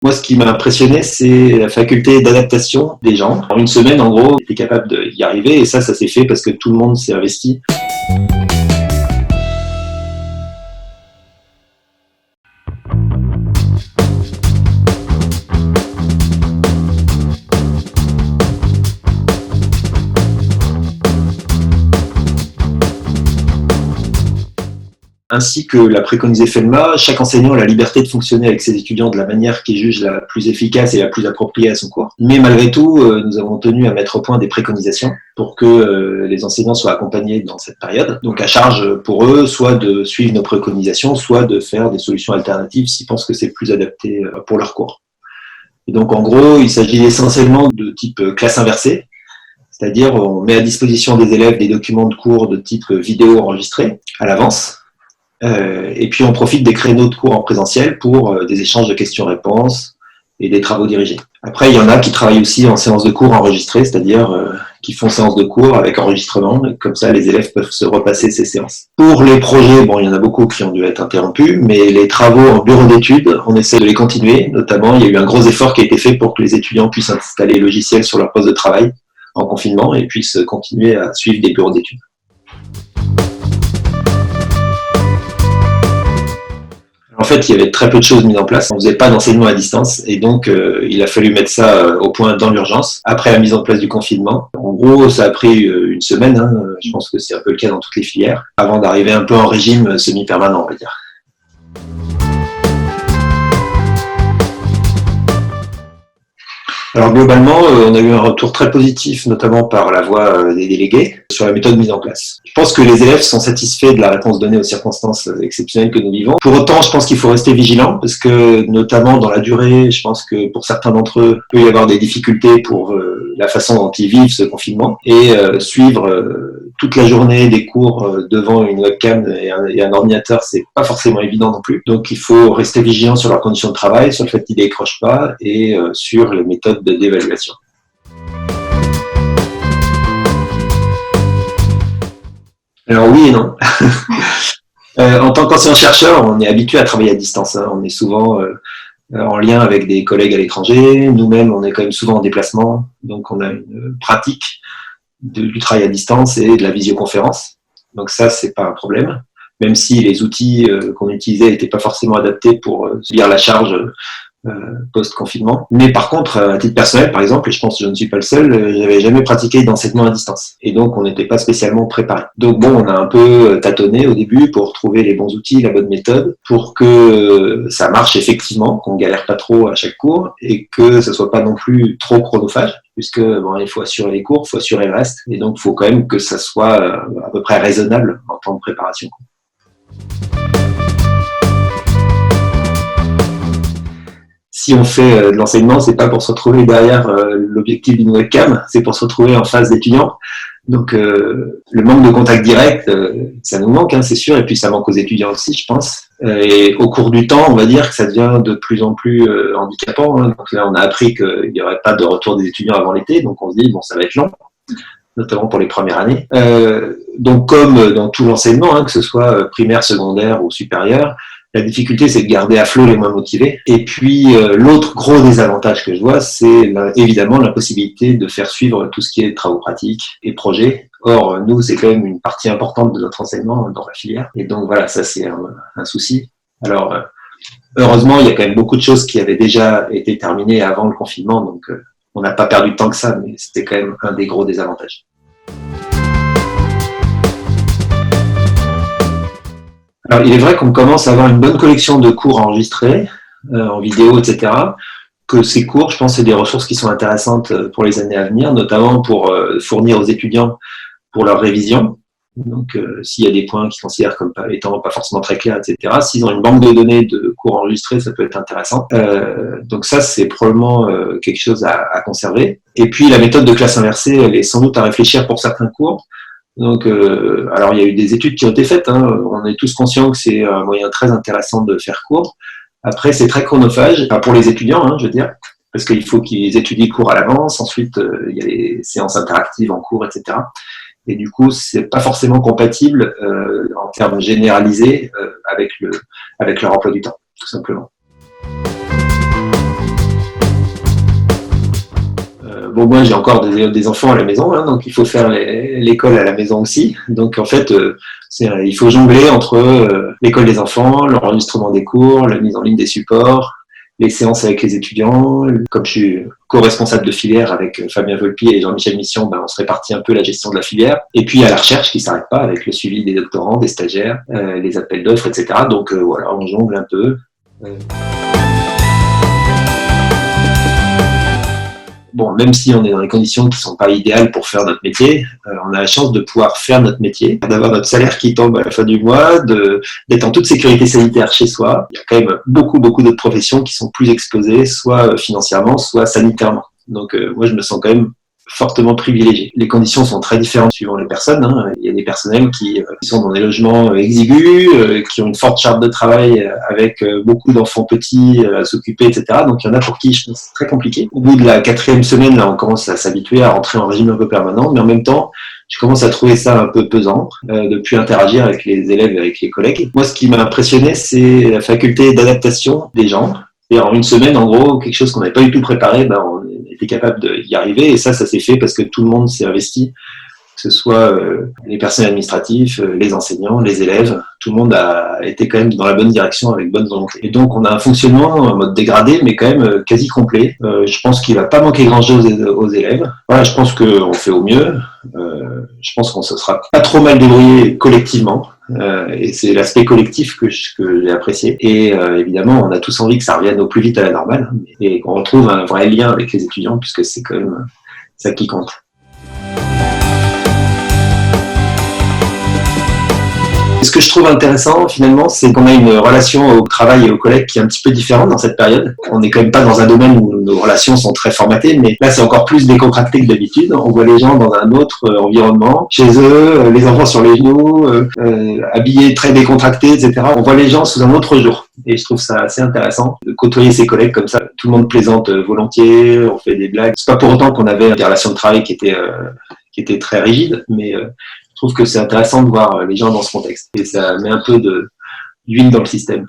Moi, ce qui m'a impressionné, c'est la faculté d'adaptation des gens. En une semaine, en gros, j'étais capable d'y arriver et ça s'est fait parce que tout le monde s'est investi. Ainsi que l'a préconisé Felma, chaque enseignant a la liberté de fonctionner avec ses étudiants de la manière qu'il juge la plus efficace et la plus appropriée à son cours. Mais malgré tout, nous avons tenu à mettre au point des préconisations pour que les enseignants soient accompagnés dans cette période. Donc à charge pour eux, soit de suivre nos préconisations, soit de faire des solutions alternatives s'ils pensent que c'est plus adapté pour leur cours. Et donc en gros, il s'agit essentiellement de type classe inversée, c'est-à-dire on met à disposition des élèves des documents de cours de type vidéo enregistrés à l'avance. Et puis on profite des créneaux de cours en présentiel pour des échanges de questions-réponses et des travaux dirigés. Après, il y en a qui travaillent aussi en séance de cours enregistrée, c'est-à-dire qui font séance de cours avec enregistrement, et comme ça les élèves peuvent se repasser ces séances. Pour les projets, bon, il y en a beaucoup qui ont dû être interrompus, mais les travaux en bureau d'études, on essaie de les continuer. Notamment, il y a eu un gros effort qui a été fait pour que les étudiants puissent installer les logiciels sur leur poste de travail en confinement et puissent continuer à suivre des bureaux d'études. En fait, il y avait très peu de choses mises en place. On ne faisait pas d'enseignement à distance et donc il a fallu mettre ça au point dans l'urgence après la mise en place du confinement. En gros, ça a pris une semaine. Je pense que c'est un peu le cas dans toutes les filières avant d'arriver un peu en régime semi-permanent, on va dire. Alors globalement, on a eu un retour très positif, notamment par la voix des délégués, sur la méthode mise en place. Je pense que les élèves sont satisfaits de la réponse donnée aux circonstances exceptionnelles que nous vivons. Pour autant, je pense qu'il faut rester vigilant, parce que notamment dans la durée, je pense que pour certains d'entre eux, il peut y avoir des difficultés pour la façon dont ils vivent ce confinement, et suivre toute la journée des cours devant une webcam et un ordinateur, c'est pas forcément évident non plus. Donc il faut rester vigilant sur leurs conditions de travail, sur le fait qu'ils décrochent pas, et sur les méthodes d'évaluation. Alors oui et non. En tant qu'enseignant-chercheur, on est habitué à travailler à distance. On est souvent en lien avec des collègues à l'étranger. Nous-mêmes, on est quand même souvent en déplacement. Donc on a une pratique du travail à distance et de la visioconférence. Donc ça, c'est pas un problème. Même si les outils qu'on utilisait n'étaient pas forcément adaptés pour subir la charge post-confinement. Mais par contre, à titre personnel, par exemple, et je pense que je ne suis pas le seul, j'avais jamais pratiqué d'enseignement à distance. Et donc, on n'était pas spécialement préparé. Donc bon, on a un peu tâtonné au début pour trouver les bons outils, la bonne méthode, pour que ça marche effectivement, qu'on galère pas trop à chaque cours, et que ça soit pas non plus trop chronophage, puisque bon, il faut assurer les cours, il faut assurer le reste, et donc il faut quand même que ça soit à peu près raisonnable en temps de préparation. Si on fait de l'enseignement, c'est pas pour se retrouver derrière l'objectif d'une webcam, c'est pour se retrouver en face d'étudiants. Donc le manque de contact direct, ça nous manque, c'est sûr, et puis ça manque aux étudiants aussi, je pense. Et au cours du temps, on va dire que ça devient de plus en plus handicapant. Donc là, on a appris qu'il n'y aurait pas de retour des étudiants avant l'été, donc on se dit, bon, ça va être long, notamment pour les premières années. Donc comme dans tout l'enseignement, que ce soit primaire, secondaire ou supérieur, la difficulté, c'est de garder à flot les moins motivés. Et puis, l'autre gros désavantage que je vois, c'est évidemment l'impossibilité de faire suivre tout ce qui est travaux pratiques et projets. Or, nous, c'est quand même une partie importante de notre enseignement dans la filière. Et donc, voilà, ça, c'est un souci. Alors, heureusement, il y a quand même beaucoup de choses qui avaient déjà été terminées avant le confinement. Donc, on n'a pas perdu de temps que ça, mais c'était quand même un des gros désavantages. Alors, il est vrai qu'on commence à avoir une bonne collection de cours enregistrés, en vidéo, etc. Que ces cours, je pense, c'est des ressources qui sont intéressantes pour les années à venir, notamment pour fournir aux étudiants pour leur révision. Donc, s'il y a des points qu'ils considèrent comme étant pas forcément très clairs, etc., s'ils ont une banque de données de cours enregistrés, ça peut être intéressant. Donc ça, c'est probablement quelque chose à conserver. Et puis, la méthode de classe inversée, elle est sans doute à réfléchir pour certains cours. Donc, alors il y a eu des études qui ont été faites. On est tous conscients que c'est un moyen très intéressant de faire cours. Après, c'est très chronophage, pour les étudiants, je veux dire, parce qu'il faut qu'ils étudient le cours à l'avance. Ensuite, il y a les séances interactives en cours, etc. Et du coup, c'est pas forcément compatible en termes généralisés avec leur emploi du temps, tout simplement. bon, moi j'ai encore des enfants à la maison, hein, donc il faut faire l'école à la maison aussi. Donc en fait, il faut jongler entre l'école des enfants, l'enregistrement des cours, la mise en ligne des supports, les séances avec les étudiants. Comme je suis co-responsable de filière avec Fabien Volpi et Jean-Michel Mission, ben, on se répartit un peu la gestion de la filière. Et puis il y a la recherche qui ne s'arrête pas avec le suivi des doctorants, des stagiaires, les appels d'offres, etc. Donc voilà, on jongle un peu. Bon, même si on est dans des conditions qui ne sont pas idéales pour faire notre métier, on a la chance de pouvoir faire notre métier, d'avoir notre salaire qui tombe à la fin du mois, d'être en toute sécurité sanitaire chez soi. Il y a quand même beaucoup d'autres professions qui sont plus exposées, soit financièrement, soit sanitairement. Donc moi, je me sens quand même fortement privilégié. Les conditions sont très différentes suivant les personnes. Hein. Il y a des personnels qui sont dans des logements exigus, qui ont une forte charge de travail avec beaucoup d'enfants petits à s'occuper, etc. Donc il y en a pour qui je pense c'est très compliqué. Au bout de la 4e semaine, là, on commence à s'habituer à rentrer en régime un peu permanent, mais en même temps, je commence à trouver ça un peu pesant, de plus interagir avec les élèves et avec les collègues. Moi, ce qui m'a impressionné, c'est la faculté d'adaptation des gens. Et en une semaine, en gros, quelque chose qu'on n'avait pas du tout préparé, ben, on était capable d'y arriver. Et ça s'est fait parce que tout le monde s'est investi, que ce soit les personnels administratifs, les enseignants, les élèves. Tout le monde a été quand même dans la bonne direction avec bonne volonté. Et donc, on a un fonctionnement en mode dégradé, mais quand même quasi complet. Je pense qu'il va pas manquer grand-chose aux élèves. Voilà, je pense qu'on fait au mieux. Je pense qu'on se sera pas trop mal débrouillé collectivement. Et c'est l'aspect collectif que j'ai apprécié. Et évidemment, on a tous envie que ça revienne au plus vite à la normale et qu'on retrouve un vrai lien avec les étudiants, puisque c'est quand même ça qui compte. Ce que je trouve intéressant, finalement, c'est qu'on a une relation au travail et aux collègues qui est un petit peu différente dans cette période. On n'est quand même pas dans un domaine où nos relations sont très formatées, mais là, c'est encore plus décontracté que d'habitude. On voit les gens dans un autre environnement, chez eux, les enfants sur les genoux, habillés très décontractés, etc. On voit les gens sous un autre jour. Et je trouve ça assez intéressant de côtoyer ses collègues comme ça. Tout le monde plaisante volontiers, on fait des blagues. C'est pas pour autant qu'on avait des relations de travail qui étaient très rigides, mais je trouve que c'est intéressant de voir les gens dans ce contexte. Et ça met un peu d'huile dans le système.